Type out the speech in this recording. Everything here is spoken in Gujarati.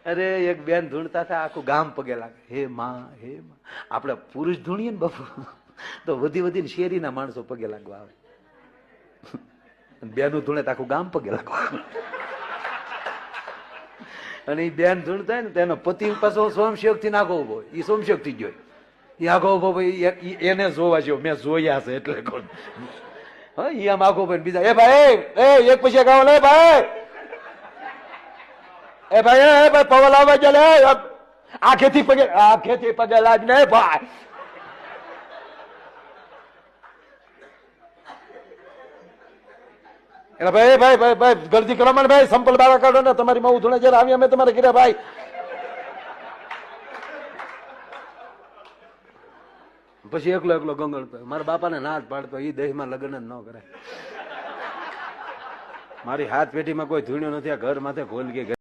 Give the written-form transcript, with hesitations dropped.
અરે એક બેન ધૂણતા હતા, આખું ગામ પગે લાગે, હે માં હે માં. આપણે પુરુષ ધૂણીએ ને બાપુ તો વધી વધીને શેરીના માણસો પગે લાગવા આવે. બેનું ધૂણે તો આખું ગામ પગે લાગવા આવે. અને એ બેન ધૂણતા ને તેનો પતિ પાછો સોમશેક થી નાખો ઉભો, એ સોમશેક થી જોઈ, એ આખો ઉભો ભાઈ એને જોવા જેવો, મેં જોયા છે એટલે કોણ. હા, એ આમ આખો ભાઈ બીજા, એ ભાઈ એક પૈસા ગાવ લે ભાઈ, એ ભાઈ પવન આવવા ચાલે, આખેથી પગે લાજ ને ભાઈ. એટલે ભાઈ ભાઈ ભાઈ ભાઈ ગલતી કરો મને ભાઈ, સંપલ બારા કાઢો ને, તમારી મઉ ધૂણે જયારે આવી અમે તમારે ઘરે ભાઈ. પછી એકલો એકલો ગંગળતો, મારા બાપાને ના જ પાડતો, એ દેહમાં લગ્ન જ ન કરે. મારી હાથ પેઢીમાં કોઈ ધૂણ્યો નથી, આ ઘર માથે ખોલ કે